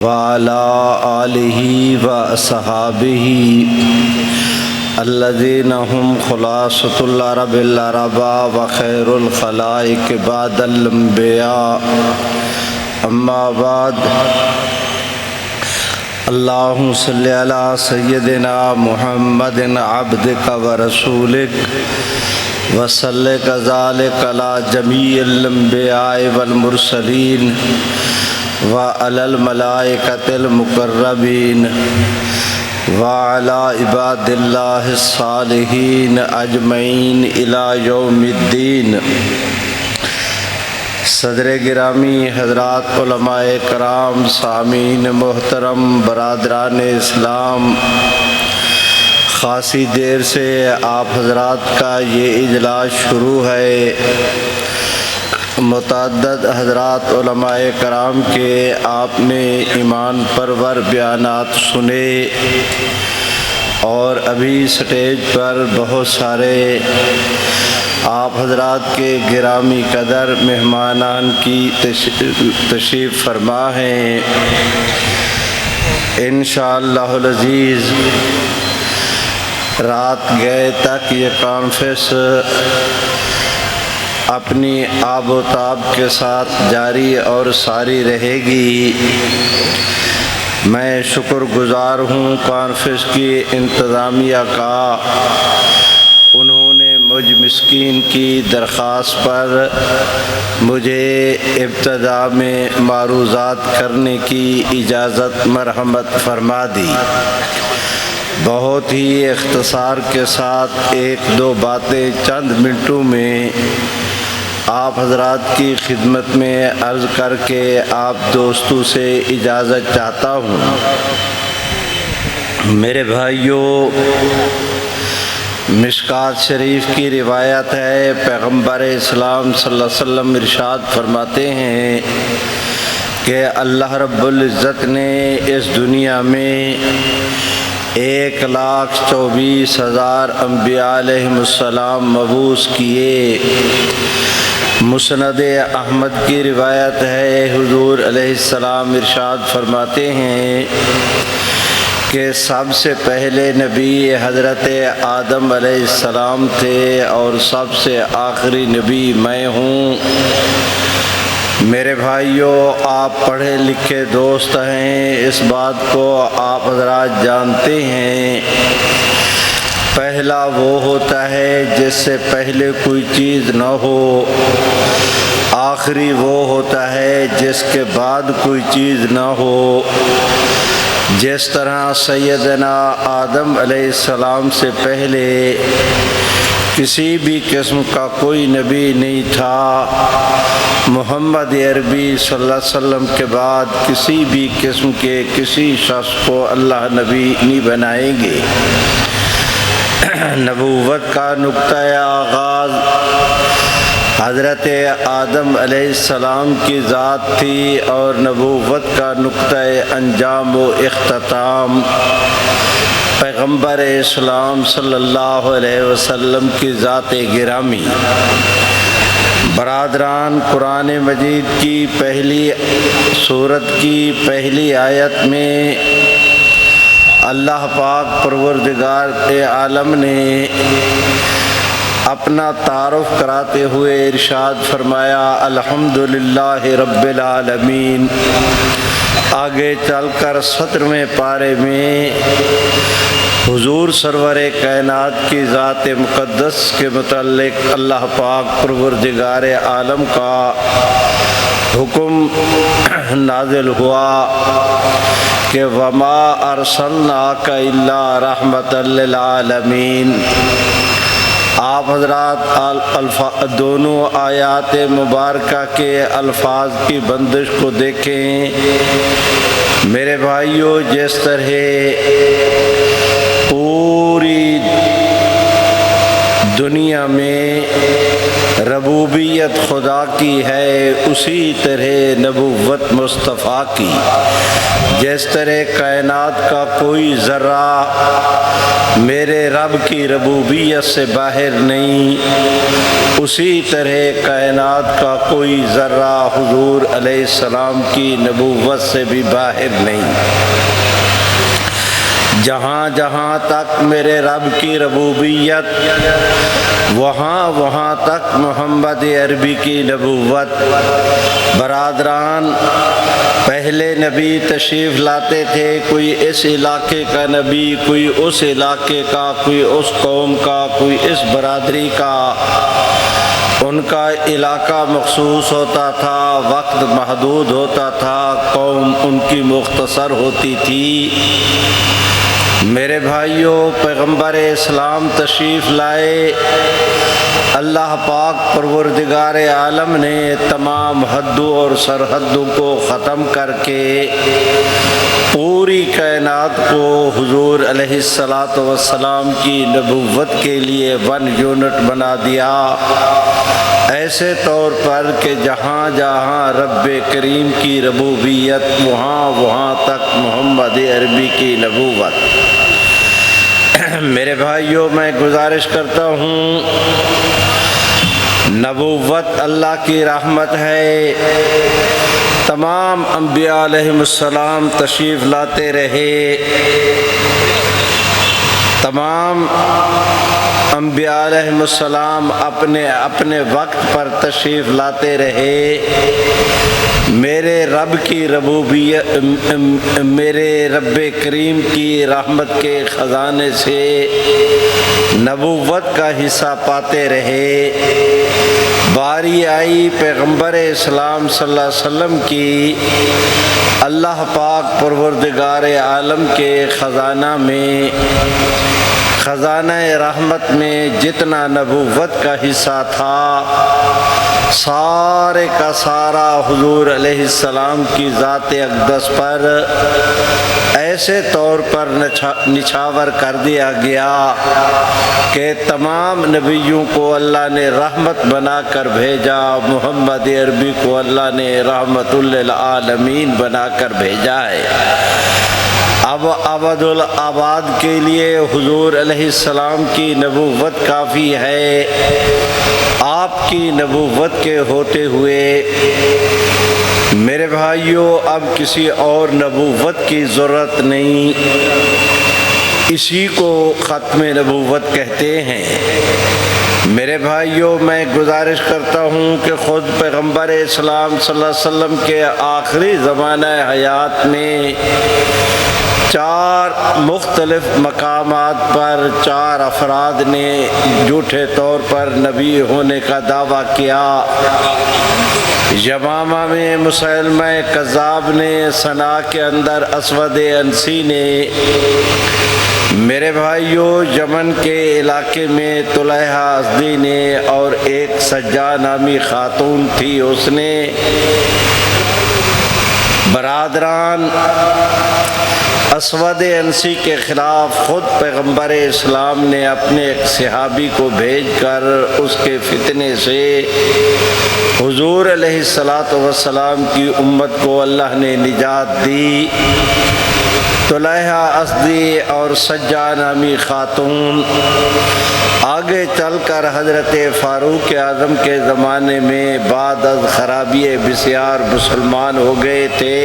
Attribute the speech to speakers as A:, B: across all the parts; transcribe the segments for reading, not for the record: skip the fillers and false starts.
A: وعلى آلہ وأصحابہ الذین هم خلاصۃ العرب العرباء وخیر الخلائق بعد الانبیاء اما بعد اللہم صلی علی سیدنا محمد عبدک ورسولک وصلی کذالک علی جمیع الانبیاء والمرسلین وعلی الملائکۃ المقربین وعلی عباد اللہ الصالحین اجمعین الی یوم الدین۔ صدر گرامی حضرات علماء کرام، سامعین محترم، برادران اسلام، خاصی دیر سے آپ حضرات کا یہ اجلاس شروع ہے۔ متعدد حضرات علماء کرام کے آپ نے ایمان پرور بیانات سنے اور ابھی سٹیج پر بہت سارے آپ حضرات کے گرامی قدر مہمانان کی تشریف فرما ہیں۔ انشاءاللہ العزیز رات گئے تک یہ کانفرنس اپنی آب و تاب کے ساتھ جاری اور ساری رہے گی۔ میں شکر گزار ہوں کانفرنس کی انتظامیہ کا، انہوں نے مجھ مسکین کی درخواست پر مجھے ابتدا میں معروضات کرنے کی اجازت مرحمت فرما دی۔ بہت ہی اختصار کے ساتھ ایک دو باتیں چند منٹوں میں آپ حضرات کی خدمت میں عرض کر کے آپ دوستوں سے اجازت چاہتا ہوں۔ میرے بھائیوں، مشکوٰۃ شریف کی روایت ہے، پیغمبر اسلام صلی اللہ علیہ وسلم ارشاد فرماتے ہیں کہ اللہ رب العزت نے اس دنیا میں 1,24,000 انبیاء علیہم السلام مبعوث کیے۔ مسند احمد کی روایت ہے، حضور علیہ السلام ارشاد فرماتے ہیں کہ سب سے پہلے نبی حضرت آدم علیہ السلام تھے اور سب سے آخری نبی میں ہوں۔ میرے بھائیوں، آپ پڑھے لکھے دوست ہیں، اس بات کو آپ حضرات جانتے ہیں، پہلا وہ ہوتا ہے جس سے پہلے کوئی چیز نہ ہو، آخری وہ ہوتا ہے جس کے بعد کوئی چیز نہ ہو۔ جس طرح سیدنا آدم علیہ السلام سے پہلے کسی بھی قسم کا کوئی نبی نہیں تھا، محمد عربی صلی اللہ علیہ وسلم کے بعد کسی بھی قسم کے کسی شخص کو اللہ نبی نہیں بنائیں گے۔ نبوت کا نقطۂ آغاز حضرت آدم علیہ السلام کی ذات تھی اور نبوت کا نقطۂ انجام و اختتام پیغمبر اسلام صلی اللہ علیہ وسلم کی ذات گرامی۔ برادران، قرآن مجید کی پہلی سورت کی پہلی آیت میں اللہ پاک پروردگار عالم نے اپنا تعارف کراتے ہوئے ارشاد فرمایا، الحمدللہ رب العالمین۔ آگے چل کر 17ویں پارے میں حضور سرور کائنات کی ذات مقدس کے متعلق اللہ پاک پروردگار عالم کا حکم نازل ہوا کہ وما ارسلناک الا رحمۃ للعالمین۔ آپ حضرات دونوں آیات مبارکہ کے الفاظ کی بندش کو دیکھیں۔ میرے بھائیوں، جس طرح پوری دنیا میں ربوبیت خدا کی ہے، اسی طرح نبوت مصطفیٰ کی۔ جس طرح کائنات کا کوئی ذرہ میرے رب کی ربوبیت سے باہر نہیں، اسی طرح کائنات کا کوئی ذرہ حضور علیہ السلام کی نبوت سے بھی باہر نہیں۔ جہاں جہاں تک میرے رب کی ربوبیت، وہاں وہاں تک محمد عربی کی نبوت۔ برادران، پہلے نبی تشریف لاتے تھے، کوئی اس علاقے کا نبی، کوئی اس علاقے کا، کوئی اس قوم کا، کوئی اس برادری کا۔ ان کا علاقہ مخصوص ہوتا تھا، وقت محدود ہوتا تھا، قوم ان کی مختصر ہوتی تھی۔ میرے بھائیوں، پیغمبر اسلام تشریف لائے، اللہ پاک پروردگار عالم نے تمام حدوں اور سرحدوں کو ختم کر کے پوری کائنات کو حضور علیہ السلام کی نبوت کے لیے 1 یونٹ بنا دیا، ایسے طور پر کہ جہاں جہاں رب کریم کی ربوبیت، وہاں وہاں تک محمد عربی کی نبوت۔ میرے بھائیوں، میں گزارش کرتا ہوں، نبوت اللہ کی رحمت ہے۔ تمام انبیاء علیہم السلام تشریف لاتے رہے، تمام انبیاء علیہم السلام اپنے اپنے وقت پر تشریف لاتے رہے۔ میرے رب کی ربوبیت، میرے رب کریم کی رحمت کے خزانے سے نبوت کا حصہ پاتے رہے۔ باری آئی پیغمبر اسلام صلی اللہ علیہ وسلم کی، اللہ پاک پروردگار عالم کے خزانہ میں، خزانہ رحمت میں جتنا نبوت کا حصہ تھا، سارے کا سارا حضور علیہ السلام کی ذات اقدس پر ایسے طور پر نچھاور کر دیا گیا کہ تمام نبیوں کو اللہ نے رحمت بنا کر بھیجا، محمد عربی کو اللہ نے رحمت للعالمین بنا کر بھیجا ہے۔ اب ابد الآباد کے لیے حضور علیہ السلام کی نبوت کافی ہے۔ آپ کی نبوت کے ہوتے ہوئے میرے بھائیوں، اب کسی اور نبوت کی ضرورت نہیں، اسی کو ختم نبوت کہتے ہیں۔ میرے بھائیوں، میں گزارش کرتا ہوں کہ خود پیغمبر اسلام صلی اللہ علیہ وسلم کے آخری زمانہ حیات میں 4 مختلف مقامات پر 4 افراد نے جھوٹے طور پر نبی ہونے کا دعویٰ کیا۔ یمامہ میں مسیلمہ کذاب نے، صنعاء کے اندر اسود انسی نے، میرے بھائیوں یمن کے علاقے میں طلیحہ ازدی نے، اور ایک سجا نامی خاتون تھی، اس نے۔ برادران، اسود انسی کے خلاف خود پیغمبر اسلام نے اپنے ایک صحابی کو بھیج کر اس کے فتنے سے حضور علیہ السلام کی امت کو اللہ نے نجات دی۔ طلیحہ ازدی اور سجا نامی خاتون آگے چل کر حضرت فاروق اعظم کے زمانے میں بعد از خرابی بسیار مسلمان ہو گئے تھے۔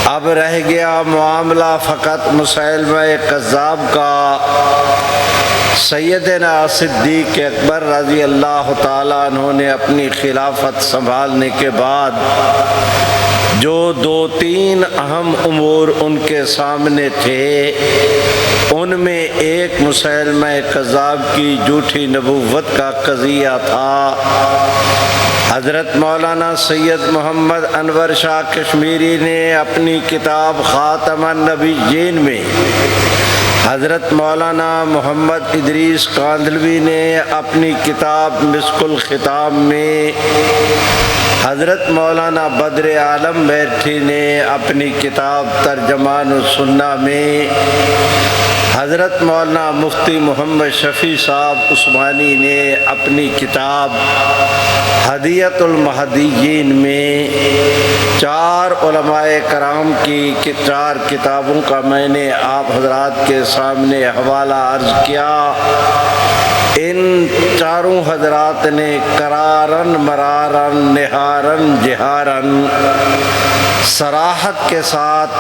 A: اب رہ گیا معاملہ فقط مسیلمہ کذاب کا۔ سیدنا صدیق اکبر رضی اللہ تعالیٰ عنہ نے اپنی خلافت سنبھالنے کے بعد جو 2-3 اہم امور ان کے سامنے تھے، ان میں ایک مسیلمہ کذاب کی جھوٹی نبوت کا قضیہ تھا۔ حضرت مولانا سید محمد انور شاہ کشمیری نے اپنی کتاب خاتم النبیین میں، حضرت مولانا محمد ادریس کاندھلوی نے اپنی کتاب مسک الختام میں، حضرت مولانا بدر عالم میرٹھی نے اپنی کتاب ترجمان السنہ میں، حضرت مولانا مفتی محمد شفیع صاحب عثمانی نے اپنی کتاب ہدیۃ المہدیین میں 4 علماء کرام کی 4 کتابوں کا میں نے آپ حضرات کے سامنے حوالہ عرض کیا۔ ان چاروں حضرات نے قرارن مرارن نہارن جہارن صراحت کے ساتھ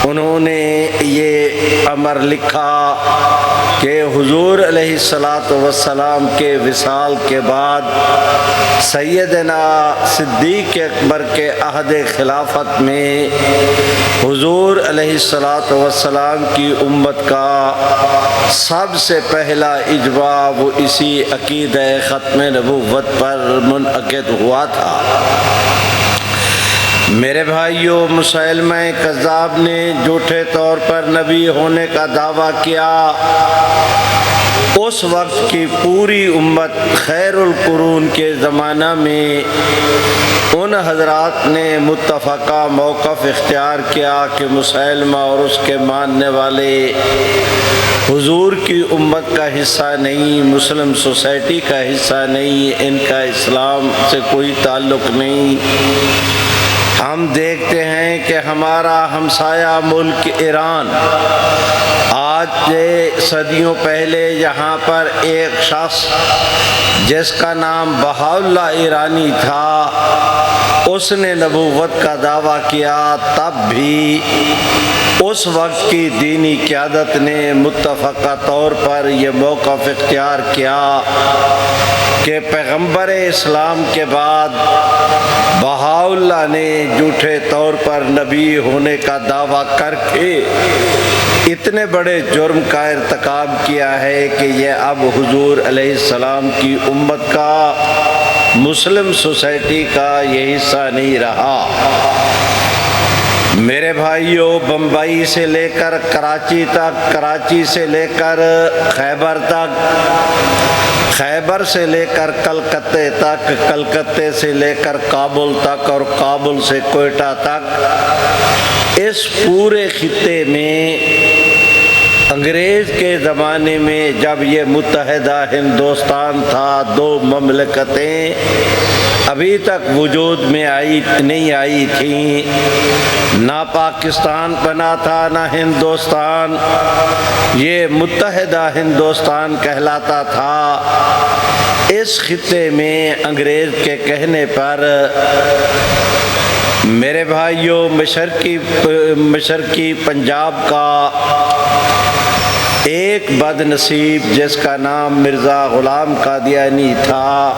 A: انہوں نے یہ امر لکھا کہ حضور علیہ الصلاۃ والسلام کے وصال کے بعد سیدنا صدیق اکبر کے عہد خلافت میں حضور علیہ الصلاۃ والسلام کی امت کا سب سے پہلا اجماع وہ اسی عقیدہ ختم نبوت پر منعقد ہوا تھا۔ میرے بھائیوں، مسیلمہ کذاب نے جھوٹے طور پر نبی ہونے کا دعویٰ کیا۔ اس وقت کی پوری امت خیر القرون کے زمانہ میں ان حضرات نے متفقہ موقف اختیار کیا کہ مسیلمہ اور اس کے ماننے والے حضور کی امت کا حصہ نہیں، مسلم سوسائٹی کا حصہ نہیں، ان کا اسلام سے کوئی تعلق نہیں۔ ہم دیکھتے ہیں کہ ہمارا ہمسایہ ملک ایران آج سے صدیوں پہلے یہاں پر ایک شخص جس کا نام بہاءاللہ ایرانی تھا، اس نے نبوت کا دعویٰ کیا۔ تب بھی اس وقت کی دینی قیادت نے متفقہ طور پر یہ موقف اختیار کیا کہ پیغمبر اسلام کے بعد بہاءاللہ نے جھوٹے طور پر نبی ہونے کا دعویٰ کر کے اتنے بڑے جرم کا ارتکاب کیا ہے کہ یہ اب حضور علیہ السلام کی امت کا، مسلم سوسائٹی کا یہ حصہ نہیں رہا۔ میرے بھائیوں، بمبئی سے لے کر کراچی تک، کراچی سے لے کر خیبر تک، خیبر سے لے کر کلکتے تک، کلکتے سے لے کر کابل تک، اور کابل سے کوئٹہ تک، اس پورے خطے میں انگریز کے زمانے میں جب یہ متحدہ ہندوستان تھا، 2 مملکتیں ابھی تک وجود میں نہیں آئی تھیں، نہ پاکستان بنا تھا نہ ہندوستان، یہ متحدہ ہندوستان کہلاتا تھا۔ اس خطے میں انگریز کے کہنے پر میرے بھائیوں مشرقی پنجاب کا ایک بد نصیب جس کا نام مرزا غلام قادیانی تھا،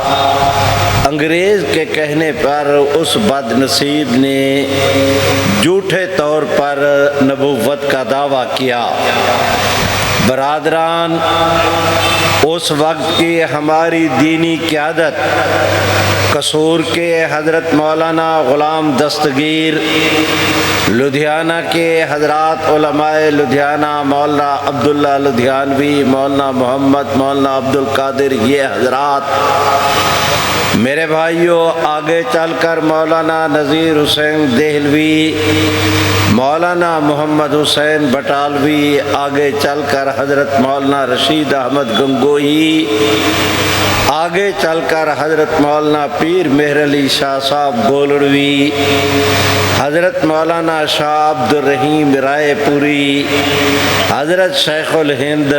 A: انگریز کے کہنے پر اس بد نصیب نے جھوٹے طور پر نبوت کا دعویٰ کیا۔ برادران، اس وقت کی ہماری دینی قیادت قصور کے حضرت مولانا غلام دستگیر، لدھیانہ کے حضرات علماء لدھیانہ، مولانا عبداللہ لدھیانوی، مولانا محمد، مولانا عبدالقادر، یہ حضرات میرے بھائیوں، آگے چل کر مولانا نذیر حسین دہلوی، مولانا محمد حسین بٹالوی، آگے چل کر حضرت مولانا رشید احمد گنگوہی، آگے چل کر حضرت مولانا پیر مہر علی شاہ صاحب گولڑوی، حضرت مولانا شاہ عبد الرحیم رائے پوری، حضرت شیخ الہند،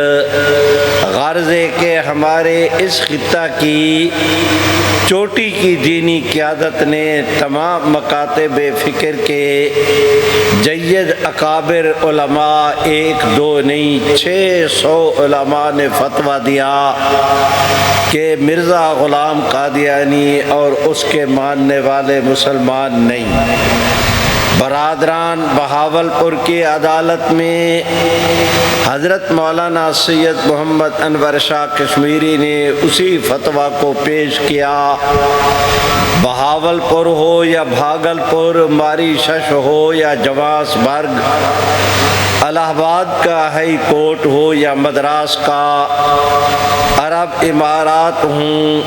A: غرض ہے کہ ہمارے اس خطہ کی چوٹی کی دینی قیادت نے تمام مکاتب فکر کے جید اکابر علماء، 1 2 نہیں 600 علماء نے فتویٰ دیا کہ مرزا غلام قادیانی اور اس کے ماننے والے مسلمان نہیں۔ برادران، بہاولپور کی عدالت میں حضرت مولانا سید محمد انور شاہ کشمیری نے اسی فتویٰ کو پیش کیا۔ بہاولپور ہو یا بھاگلپور، ماری شش ہو یا جواس برگ، الہ آباد کا ہائی کورٹ ہو یا مدراس کا، عرب امارات ہوں،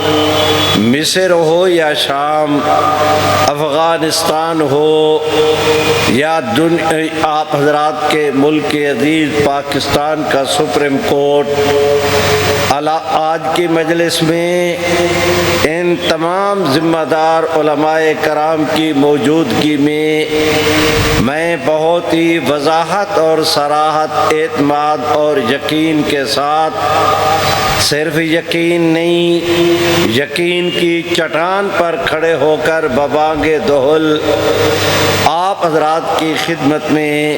A: مصر ہو یا شام، افغانستان ہو یا آپ حضرات کے ملک عزیز پاکستان کا سپریم کورٹ، آج کی مجلس میں ان تمام ذمہ دار علماء کرام کی موجودگی میں بہت ہی وضاحت اور صراحت، اعتماد اور یقین کے ساتھ، صرف یقین نہیں، یقین کی چٹان پر کھڑے ہو کر ببانگ دہل آپ حضرات کی خدمت میں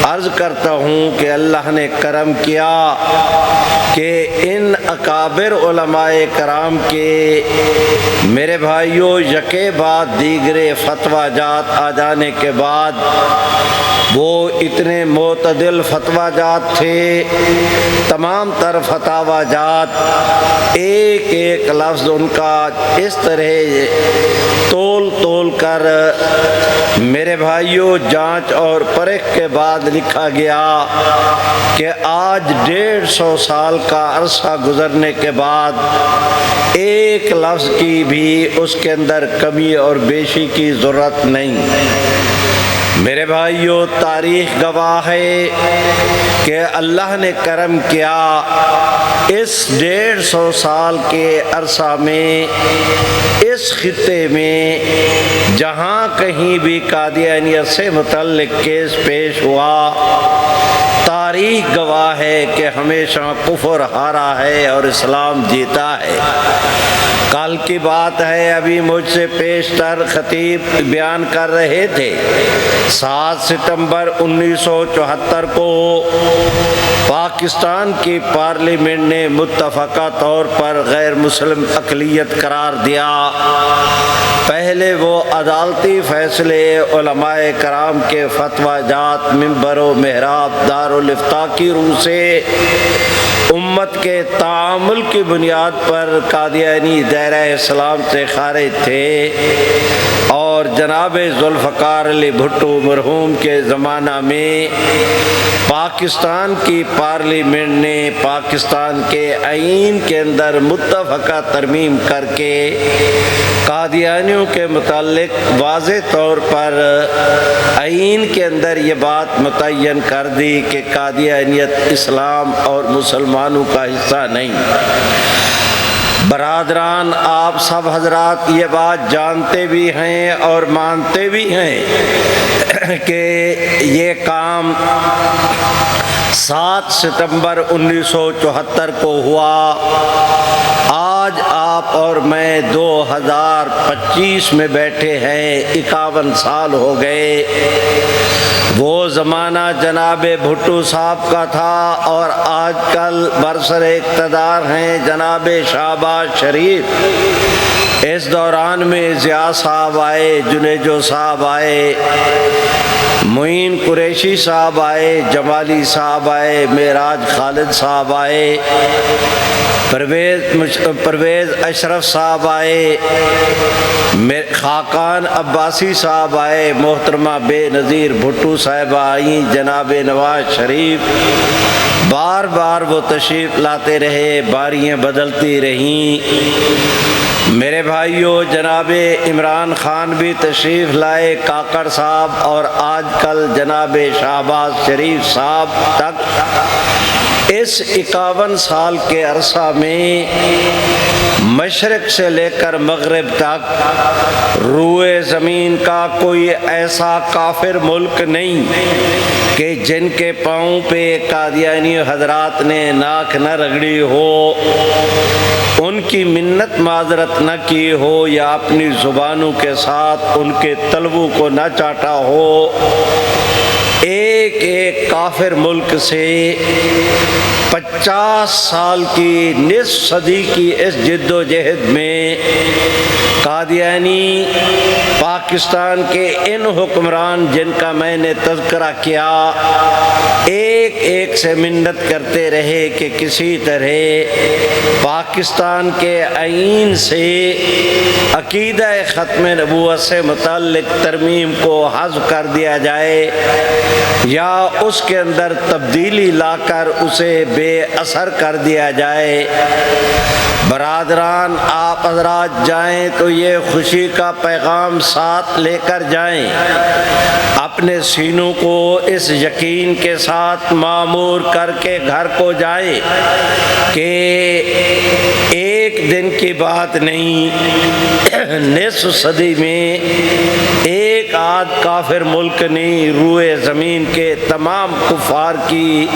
A: عرض کرتا ہوں کہ اللہ نے کرم کیا کہ ان اکابر علماء کرام کے میرے بھائیوں یکے بعد دیگرے فتویٰ جات آ جانے کے بعد، وہ اتنے معتدل فتویٰ جات تھے، تمام تر فتاوی جات، ایک ایک لفظ ان کا اس طرح تول کر میرے بھائیوں جانچ اور پرکھ کے بعد لکھا گیا کہ آج 150 سال کا عرصہ گزرنے کے بعد ایک لفظ کی بھی اس کے اندر کمی اور بیشی کی ضرورت نہیں۔ میرے بھائیوں، تاریخ گواہ ہے کہ اللہ نے کرم کیا، اس 150 سال کے عرصہ میں اس خطے میں جہاں کہیں بھی قادیانیت سے متعلق کیس پیش ہوا، تاریخ گواہ ہے کہ ہمیشہ کفر ہارا ہے اور اسلام جیتا ہے۔ کل کی بات ہے، ابھی مجھ سے پیشتر خطیب بیان کر رہے تھے، 7 ستمبر 1974 کو پاکستان کی پارلیمنٹ نے متفقہ طور پر غیر مسلم اقلیت قرار دیا۔ پہلے وہ عدالتی فیصلے علماء کرام کے فتویٰ جات منبر و محراب دارالافتاء کی روح سے امت کے تعامل کی بنیاد پر قادیانی دائرہ اسلام سے خارج تھے، اور جناب ذوالفقار علی بھٹو مرحوم کے زمانہ میں پاکستان کی پارلیمنٹ نے پاکستان کے آئین کے اندر متفقہ ترمیم کر کے قادیانیوں کے متعلق واضح طور پر آئین کے اندر یہ بات متعین کر دی کہ قادیانیت اسلام اور مسلمانوں کا حصہ نہیں۔ برادران، آپ سب حضرات یہ بات جانتے بھی ہیں اور مانتے بھی ہیں کہ یہ کام 7 ستمبر 1974 کو ہوا۔ آج آپ اور میں 2025 میں بیٹھے ہیں، 51 سال ہو گئے۔ وہ زمانہ جناب بھٹو صاحب کا تھا اور آج کل برسر اقتدار ہیں جناب شہباز شریف۔ اس دوران میں ضیاء صاحب آئے، جنیجو صاحب آئے، معین قریشی صاحب آئے، جمالی صاحب آئے، معراج خالد صاحب آئے، پرویز اشرف صاحب آئے، خاقان عباسی صاحب آئے، محترمہ بے نظیر بھٹو صاحب آئیں، جناب نواز شریف، بار بار وہ تشریف لاتے رہے، باریاں بدلتی رہیں۔ میرے بھائیوں، جناب عمران خان بھی تشریف لائے، کاکڑ صاحب، اور آج کل جناب شہباز شریف صاحب تک اس 51 سال کے عرصہ میں مشرق سے لے کر مغرب تک روئے زمین کا کوئی ایسا کافر ملک نہیں کہ جن کے پاؤں پہ قادیانی حضرات نے ناک نہ رگڑی ہو، ان کی منت معذرت نہ کی ہو، یا اپنی زبانوں کے ساتھ ان کے تلووں کو نہ چاٹا ہو۔ ایک ایک کافر ملک سے 50 سال کی نصف صدی کی اس جد و جہد میں قادیانی پاکستان کے ان حکمران جن کا میں نے تذکرہ کیا، ایک ایک سے منت کرتے رہے کہ کسی طرح پاکستان کے آئین سے عقیدہ ختم نبوت سے متعلق ترمیم کو حذف کر دیا جائے، یا اس اس کے اندر تبدیلی لا کر اسے بے اثر کر دیا جائے۔ برادران، آپ حضرات جائیں تو یہ خوشی کا پیغام ساتھ لے کر جائیں، اپنے سینوں کو اس یقین کے ساتھ معمور کر کے گھر کو جائیں کہ ایک دن کی بات نہیں، نصف صدی میں ایک آدھ کافر ملک نہیں، روئے زمین کے تمام کفار کی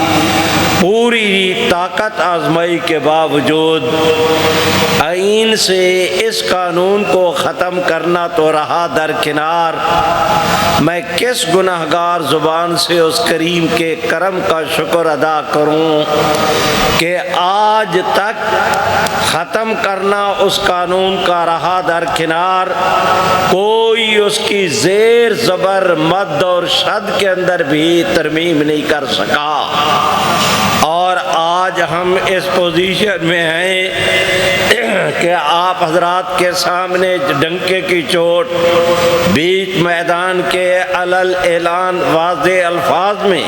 A: پوری طاقت آزمائی کے باوجود آئین سے اس قانون کو ختم کرنا تو رہا درکنار، میں کس گناہگار زبان سے اس کریم کے کرم کا شکر ادا کروں کہ آج تک ختم کرنا اس قانون کا رہا درکنار، کوئی اس کی زیر زبر مد اور شد کے اندر بھی ترمیم نہیں کر سکا۔ اور آج ہم اس پوزیشن میں ہیں کہ آپ حضرات کے سامنے ڈنکے کی چوٹ بیچ میدان کے علل اعلان واضح الفاظ میں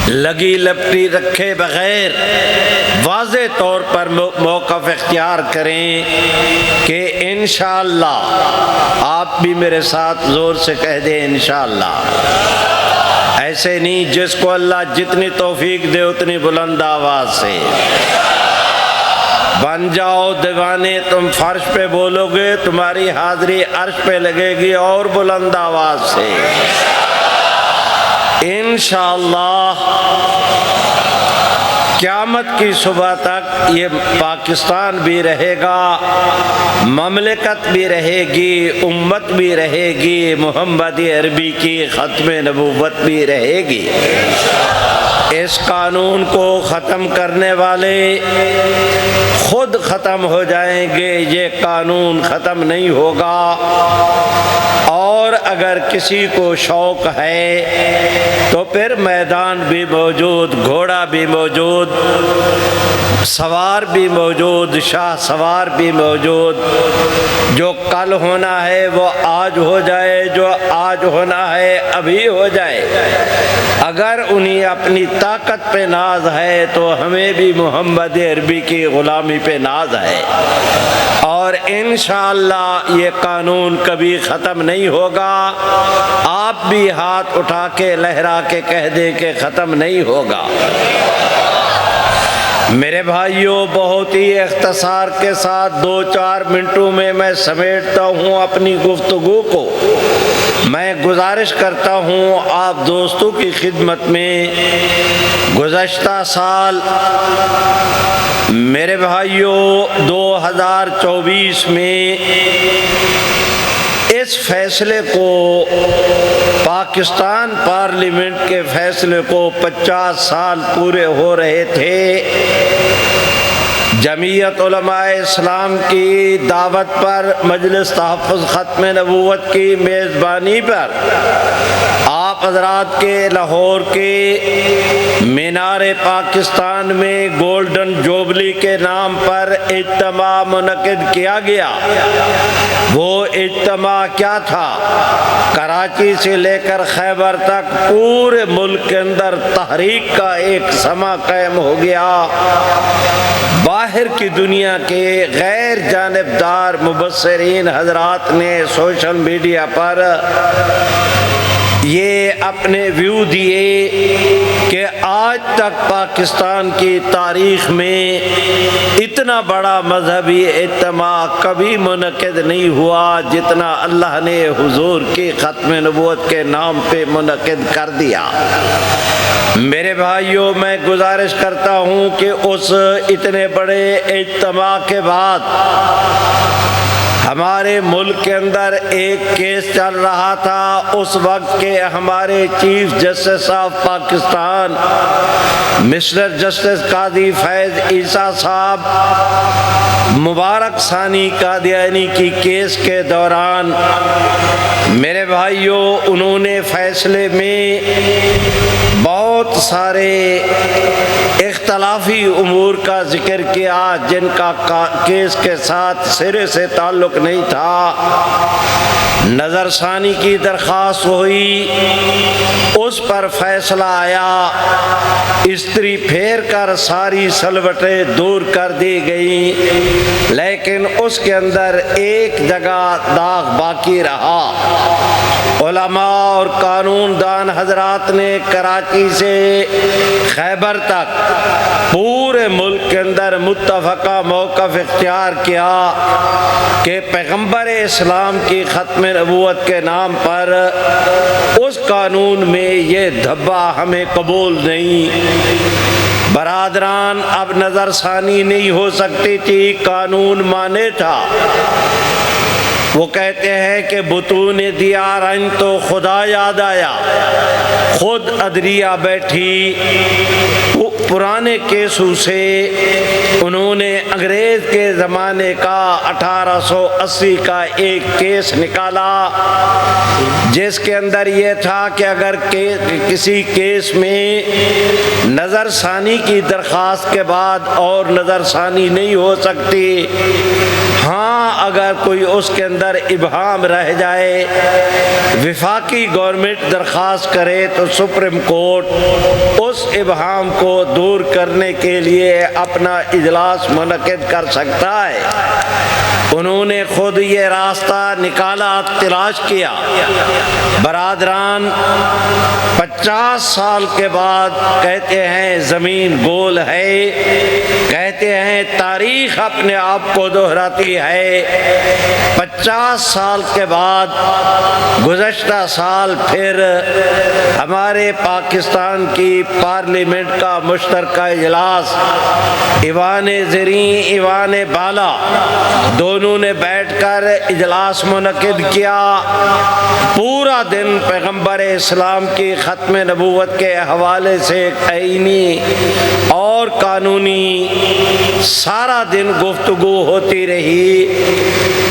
A: لگی لپٹی رکھے بغیر واضح طور پر موقف اختیار کریں کہ انشاءاللہ، آپ بھی میرے ساتھ زور سے کہہ دیں انشاءاللہ، ایسے نہیں جس کو اللہ جتنی توفیق دے اتنی بلند آواز سے بن جاؤ دیوانے، تم فرش پہ بولو گے تمہاری حاضری عرش پہ لگے گی اور بلند آواز سے انشاءاللہ۔ قیامت کی صبح تک یہ پاکستان بھی رہے گا، مملکت بھی رہے گی، امت بھی رہے گی، محمد عربی کی ختم نبوت بھی رہے گی۔ اس قانون کو ختم کرنے والے خود ختم ہو جائیں گے، یہ قانون ختم نہیں ہوگا۔ اور اگر کسی کو شوق ہے تو پھر میدان بھی موجود، گھوڑا بھی موجود، سوار بھی موجود، شاہ سوار بھی موجود۔ جو کل ہونا ہے وہ آج ہو جائے، جو آج ہونا ہے ابھی ہو جائے۔ اگر انہیں اپنی طاقت پہ ناز ہے تو ہمیں بھی محمد عربی کی غلامی پہ ناز ہے، اور انشاءاللہ یہ قانون کبھی ختم نہیں ہوگا۔ آپ بھی ہاتھ اٹھا کے لہرا کے کہہ دیں کہ ختم نہیں ہوگا۔ میرے بھائیوں، بہت ہی اختصار کے ساتھ 2-4 منٹوں میں سمیٹتا ہوں اپنی گفتگو کو۔ میں گزارش کرتا ہوں آپ دوستوں کی خدمت میں، گزشتہ سال میرے بھائیوں 2024 میں اس فیصلے کو، پاکستان پارلیمنٹ کے فیصلے کو 50 سال پورے ہو رہے تھے۔ جمعیت علماء اسلام کی دعوت پر، مجلس تحفظ ختم نبوت کی میزبانی پر، آپ حضرات کے لاہور کے مینار پاکستان میں گولڈن جوبلی کے نام پر اجتماع منعقد کیا گیا۔ وہ اجتماع کیا تھا؟ کراچی سے لے کر خیبر تک پورے ملک کے اندر تحریک کا ایک سما قائم ہو گیا۔ باہر کی دنیا کے غیر جانبدار مبصرین حضرات نے سوشل میڈیا پر یہ اپنے ویو دیے کہ آج تک پاکستان کی تاریخ میں اتنا بڑا مذہبی اجتماع کبھی منعقد نہیں ہوا جتنا اللہ نے حضور کی ختم نبوت کے نام پہ منعقد کر دیا۔ میرے بھائیوں، میں گزارش کرتا ہوں کہ اس اتنے بڑے اجتماع کے بعد ہمارے ملک کے اندر ایک کیس چل رہا تھا۔ اس وقت کے ہمارے chief justice of Pakistan mister justice Qazi Faez عیسیٰ صاحب مبارک ثانی قادیانی کی کیس کے دوران میرے بھائیوں انہوں نے فیصلے میں بہت سارے اختلافی امور کا ذکر کیا جن کا کیس کے ساتھ سرے سے تعلق نہیں تھا، نظر ثانی کی درخواست ہوئی، اس پر فیصلہ آیا، استری پھیر کر ساری سلوٹیں دور کر دی گئیں، لیکن اس کے اندر ایک جگہ داغ باقی رہا۔ علماء اور قانون دان حضرات نے کراچی سے خیبر تک پورے ملک کے اندر متفقہ موقف اختیار کیا کہ پیغمبر اسلام کی ختم نبوت کے نام پر اس قانون میں یہ دھبا ہمیں قبول نہیں۔ برادران، اب نظر ثانی نہیں ہو سکتی تھی، قانون مانے تھا۔ وہ کہتے ہیں کہ بطون دیارن تو خدا یاد آیا، خود عدلیہ بیٹھی، پرانے کیسوں سے انہوں نے انگریز کے زمانے کا 1880 کا ایک کیس نکالا، جس کے اندر یہ تھا کہ اگر کسی کیس میں نظر ثانی کی درخواست کے بعد اور نظر ثانی نہیں ہو سکتی، ہاں اگر کوئی اس کے اندر ابہام رہ جائے، وفاقی گورنمنٹ درخواست کرے تو سپریم کورٹ اس ابہام کو دور کرنے کے لیے اپنا اجلاس منعقد کر سکتا ہے۔ انہوں نے خود یہ راستہ نکالا، تلاش کیا۔ برادران، 50 سال کے بعد کہتے ہیں زمین گول ہے، کہتے ہیں تاریخ اپنے آپ کو دہراتی ہے۔ 50 سال کے بعد گزشتہ سال پھر ہمارے پاکستان کی پارلیمنٹ کا مشترکہ اجلاس، ایوان زریں ایوان بالا دونوں نے بیٹھ کر اجلاس منعقد کیا۔ پورا دن پیغمبر اسلام کی ختم نبوت کے حوالے سے آئینی اور قانونی سارا دن گفتگو ہوتی رہی۔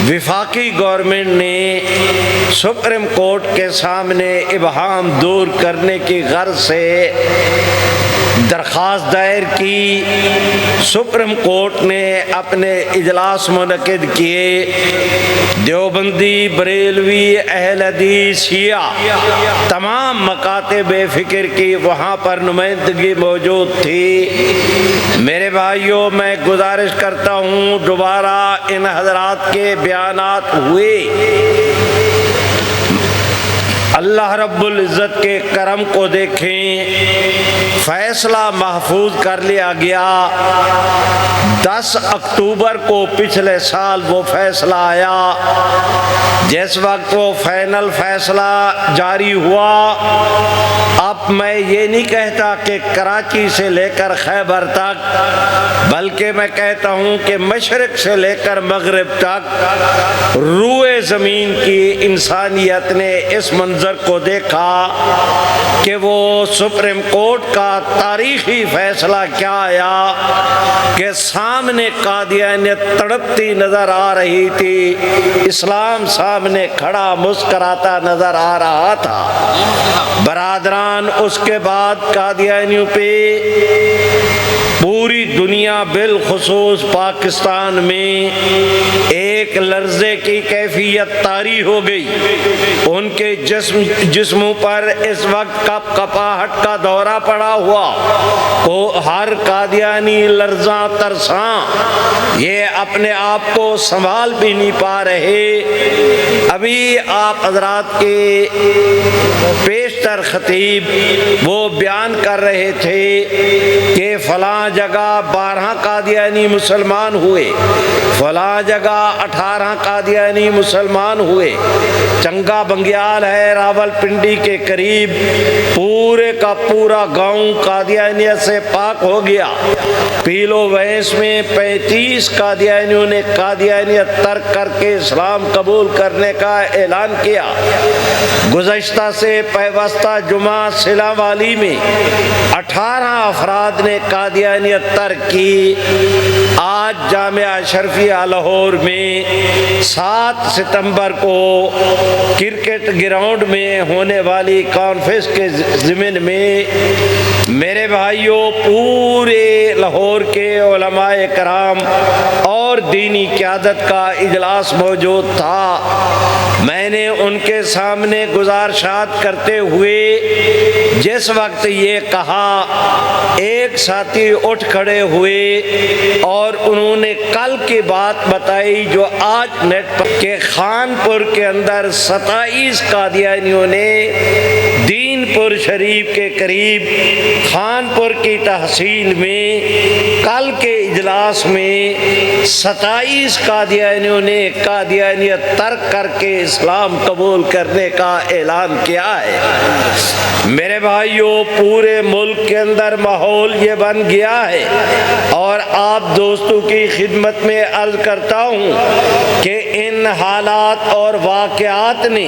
A: وفاقی گورنمنٹ نے سپریم کورٹ کے سامنے ابہام دور کرنے کی غرض سے درخواست دائر کی۔ سپریم کورٹ نے اپنے اجلاس منعقد کیے، دیوبندی، بریلوی، اہل حدیث، شیعہ، تمام مکاتب فکر کی وہاں پر نمائندگی موجود تھی۔ میرے بھائیوں، میں گزارش کرتا ہوں دوبارہ ان حضرات کے بیانات ہوئے، اللہ رب العزت کے کرم کو دیکھیں، فیصلہ محفوظ کر لیا گیا۔ 10 اکتوبر کو پچھلے سال وہ فیصلہ آیا، جس وقت وہ فائنل فیصلہ جاری ہوا۔ اب میں یہ نہیں کہتا کہ کراچی سے لے کر خیبر تک، بلکہ میں کہتا ہوں کہ مشرق سے لے کر مغرب تک روئے زمین کی انسانیت نے اس منظر کو دیکھا کہ وہ سپریم کورٹ کا تاریخی فیصلہ کیا آیا کہ سامنے قادیانیت تڑپتی نظر آ رہی تھی، اسلام سامنے کھڑا مسکراتا نظر آ رہا تھا۔ برادران، اس کے بعد قادیانیوں پہ پوری دنیا بالخصوص پاکستان میں ایک لرزے کی کیفیت طاری ہو گئی۔ ان کے جسموں پر اس وقت کپ کپاہٹ کا دورہ پڑا ہوا، تو ہر قادیانی لرزاں ترساں، یہ اپنے آپ کو سنبھال بھی نہیں پا رہے۔ ابھی آپ حضرات کے پیشتر خطیب وہ بیان کر رہے تھے کہ فلاں جگہ 12 قادیانی مسلمان ہوئے، فلاں جگہ 18 قادیانی مسلمان ہوئے۔ چنگا بنگیال ہے راول پنڈی کے قریب، پورے کا پورا گاؤں قادیانیت سے پاک ہو گیا۔ پیلو ویس میں 35 قادیانیوں نے قادیانیت ترک کر کے اسلام قبول کرنے کا اعلان کیا۔ گزشتہ سے پیوستہ جمعہ سلا والی میں 18 افراد نے قادیانیت ترک کی۔ آج جامعہ اشرفیہ لاہور میں 7 ستمبر کو کرکٹ گراؤنڈ میں ہونے والی کانفرنس کے ضمن میں میرے بھائیوں، پورے لاہور کے علماء کرام اور دینی قیادت کا اجلاس موجود تھا۔ میں نے ان کے سامنے گزارشات کرتے ہوئے جس وقت یہ کہا، ایک ساتھی اٹھ کھڑے ہوئے اور انہوں نے کل کی بات بتائی جو آج نیٹ پر کہ خان پور کے اندر 27 قادیانیوں نے دین پور شریف کے قریب خان پور کی تحصیل میں کل کے اجلاس میں 27 قادیانیوں نے قادیانیت ترک کر کے اسلام قبول کرنے کا اعلان کیا ہے۔ میرے بھائیوں، پورے ملک کے اندر ماحول یہ بن گیا ہے، اور آپ دوستوں کی خدمت میں عرض کرتا ہوں کہ ان حالات اور واقعات نے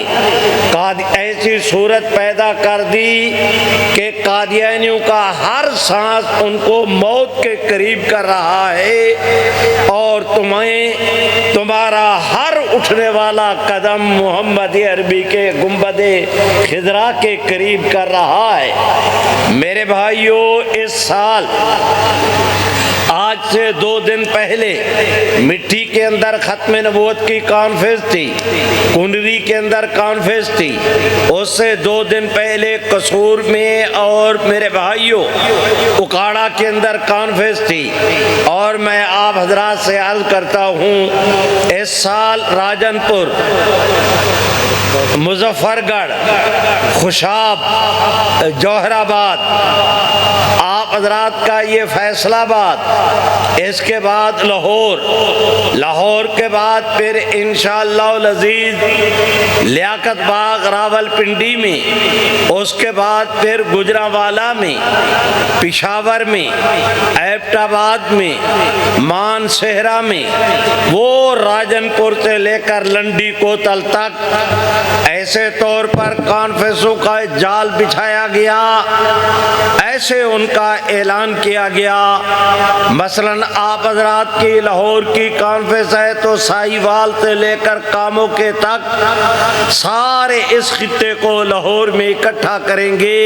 A: ایسی صورت پیدا کر دی کہ قادیانیوں کا ہر سانس ان کو موت کے قریب کر رہا ہے، اور تمہارا ہر اٹھنے والا قدم محمد عربی کے گنبد خضرا کے قریب کر رہا ہے۔ میرے بھائیوں، اس سال آج سے 2 دن پہلے مٹی کے اندر ختم نبوت کی کانفرنس تھی، کنڈری کے اندر کانفرنس تھی، اس سے 2 دن پہلے قصور میں اور میرے بھائیوں اکاڑا کے اندر کانفرنس تھی۔ اور میں آپ حضرات سے عرض کرتا ہوں، اس سال راجن پور، مظفر گڑھ، خوشاب، جوہر آباد، آپ حضرات کا یہ فیصل آباد، اس کے بعد لاہور کے بعد پھر انشاءاللہ العزیز لیاقت باغ راول پنڈی میں، اس کے بعد پھر گجرانوالہ میں، پشاور میں، ایبٹ آباد میں، مان صحرا میں، وہ راجن پور سے لے کر لنڈی کوتل تک ایسے طور پر کانفرنسوں کا جال بچھایا گیا، ایسے ان کا اعلان کیا گیا۔ مثلاً آپ حضرات کی لاہور کی کانفرنس ہے تو ساہیوال سے لے کر کاموں کے تک سارے اس خطے کو لاہور میں اکٹھا کریں گے۔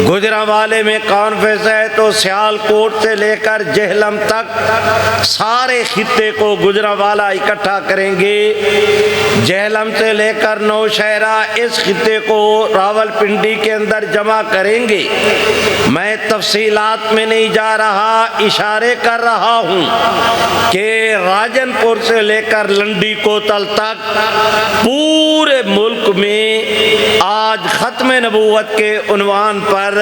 A: گجرانوالے میں کانفرنس ہے تو سیال کوٹ سے لے کر جہلم تک سارے خطے کو گجرانوالہ اکٹھا کریں گے۔ جہلم سے لے کر نوشہرہ اس خطے کو راول پنڈی کے اندر جمع کریں گے۔ میں تفصیلات میں نہیں جا رہا، اشارے کر رہا ہوں کہ راجن پور سے لے کر لنڈی کوتل تک پورے ملک میں آج ختم نبوت کے عنوان پر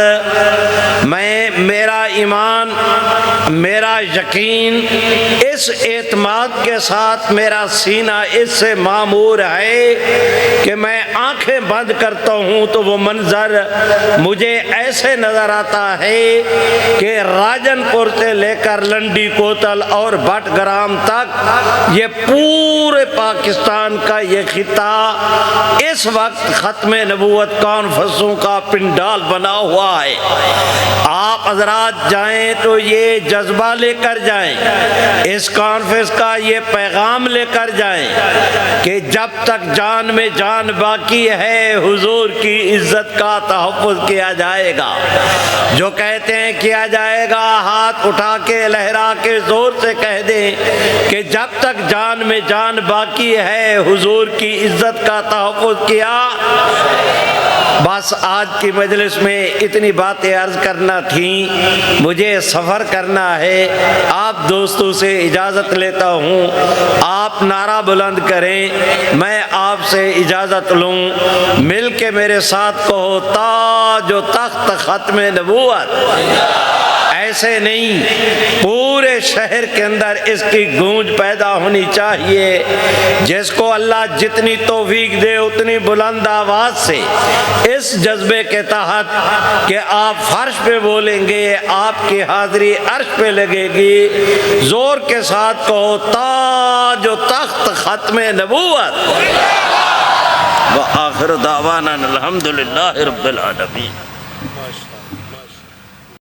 A: میرا ایمان، میرا یقین، اس اعتماد کے ساتھ میرا سینہ اس سے معمور ہے کہ میں آنکھیں بند کرتا ہوں تو وہ منظر مجھے ایسے نظر آتا ہے کہ راجن پور سے لے کر لنڈی کوتل اور بٹ گرام تک یہ پورے پاکستان کا یہ خطہ اس وقت ختم نبوت کانفرنسوں کا پنڈال بنا ہوا ہے۔ آپ حضرات جائیں تو یہ جذبہ لے کر جائیں، اس کانفرنس کا یہ پیغام لے کر جائیں کہ جب تک جان میں جان باقی ہے حضور کی عزت کا تحفظ کیا جائے گا۔ جو کہتے ہیں کیا جائے گا، ہاتھ اٹھا کے لہرا کے زور سے کہہ دیں کہ جب تک جان میں جان باقی ہے حضور کی عزت کا تحفظ کیا۔ بس آج کی مجلس میں اتنی باتیں عرض کرنا تھیں، مجھے سفر کرنا ہے، آپ دوستوں سے اجازت لیتا ہوں، آپ نعرہ بلند کریں، میں آپ سے اجازت لوں، مل کے میرے ساتھ کہو تاج و تخت ختم نبوت۔ ایسے نہیں، پورے شہر کے اندر اس کی گونج پیدا ہونی چاہیے۔ جس کو اللہ جتنی توفیق دے اتنی بلند آواز سے اس جذبے کے تحت کہ آپ فرش پہ بولیں گے، آپ کی حاضری عرش پہ لگے گی، زور کے ساتھ کہو تاج و تخت ختم نبوت۔ وآخر دعوانا الحمدللہ رب العالمین۔